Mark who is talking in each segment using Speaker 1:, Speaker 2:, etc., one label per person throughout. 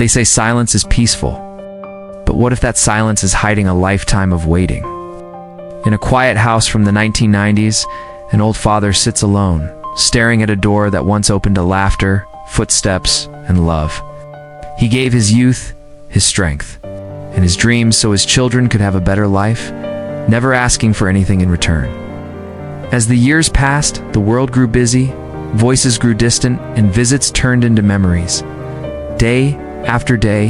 Speaker 1: They say silence is peaceful. But what if that silence is hiding a lifetime of waiting? In a quiet house from the 1990s, an old father sits alone, staring at a door that once opened to laughter, footsteps, and love. He gave his youth, his strength, and his dreams so his children could have a better life, never asking for anything in return. As the years passed, the world grew busy, voices grew distant, and visits turned into memories. Day after day,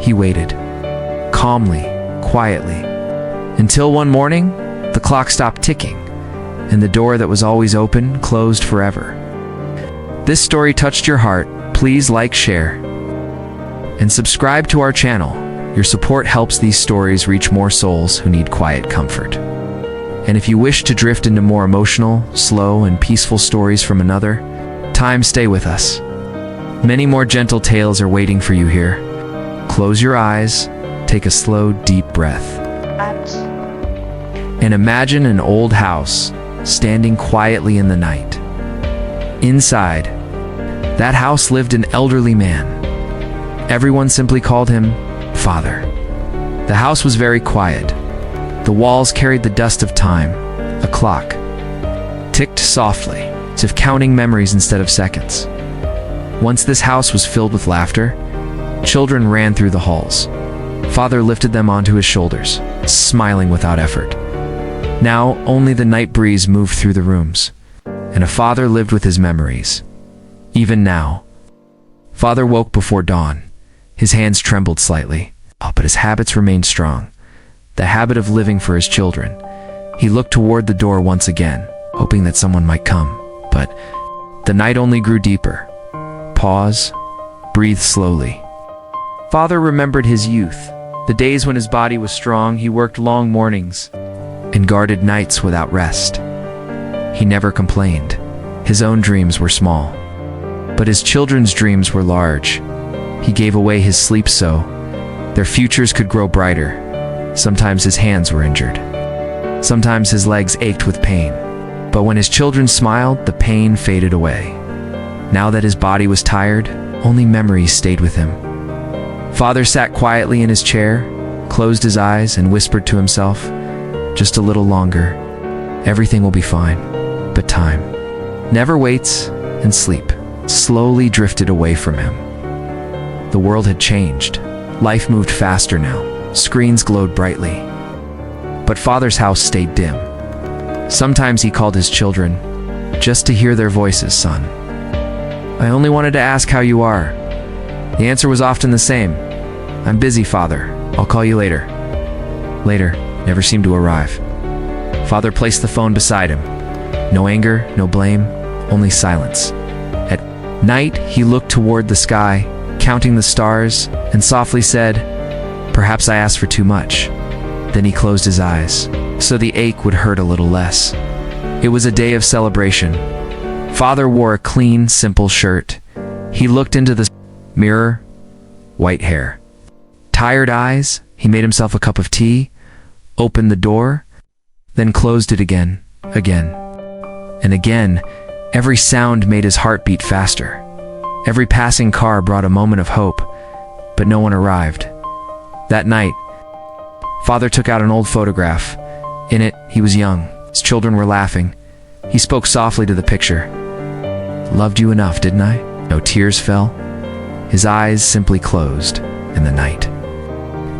Speaker 1: he waited, calmly, quietly, until one morning, the clock stopped ticking, and the door that was always open closed forever. This story touched your heart. Please like, share, and subscribe to our channel. Your support helps these stories reach more souls who need quiet comfort. And if you wish to drift into more emotional, slow, and peaceful stories from another time, stay with us. Many more gentle tales are waiting for you here. Close your eyes, take a slow, deep breath, and imagine an old house standing quietly in the night. Inside that house lived an elderly man. Everyone simply called him Father. The house was very quiet. The walls carried the dust of time. A clock ticked softly, as if counting memories instead of seconds. Once this house was filled with laughter, children ran through the halls. Father lifted them onto his shoulders, smiling without effort. Now only the night breeze moved through the rooms, and a father lived with his memories. Even now, Father woke before dawn. His hands trembled slightly, but his habits remained strong. The habit of living for his children. He looked toward the door once again, hoping that someone might come, but the night only grew deeper. Pause, breathe slowly. Father remembered his youth, the days when his body was strong. He worked long mornings and guarded nights without rest. He never complained. His own dreams were small, but his children's dreams were large. He gave away his sleep so their futures could grow brighter. Sometimes his hands were injured. Sometimes his legs ached with pain. But when his children smiled, the pain faded away. Now that his body was tired, only memories stayed with him. Father sat quietly in his chair, closed his eyes, and whispered to himself, "Just a little longer. Everything will be fine." But time never waits, and sleep slowly drifted away from him. The world had changed. Life moved faster now. Screens glowed brightly. But Father's house stayed dim. Sometimes he called his children, just to hear their voices. "Son, I only wanted to ask how you are." The answer was often the same. "I'm busy, Father. I'll call you later." Later never seemed to arrive. Father placed the phone beside him. No anger, no blame, only silence. At night, he looked toward the sky, counting the stars, and softly said, "Perhaps I asked for too much." Then he closed his eyes, so the ache would hurt a little less. It was a day of celebration. Father wore a clean, simple shirt. He looked into the mirror, white hair, tired eyes. He made himself a cup of tea, opened the door, then closed it again. And again. Every sound made his heart beat faster. Every passing car brought a moment of hope, but no one arrived. That night, Father took out an old photograph. In it, he was young. His children were laughing. He spoke softly to the picture. "Loved you enough, didn't I?" No tears fell. His eyes simply closed, and the night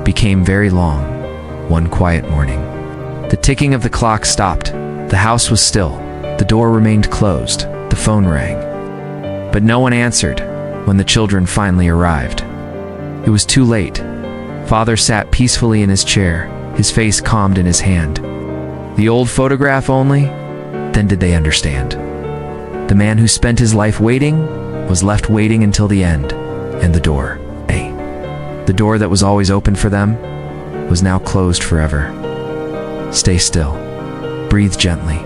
Speaker 1: became very long. One quiet morning, the ticking of the clock stopped. The house was still. The door remained closed. The phone rang. But no one answered when the children finally arrived. It was too late. Father sat peacefully in his chair, his face calmed in his hand. The old photograph only? Then did they understand? The man who spent his life waiting was left waiting until the end, and the door that was always open for them was now closed forever. Stay still. Breathe gently.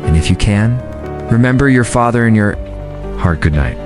Speaker 1: And if you can, remember your father in your heart. Good night.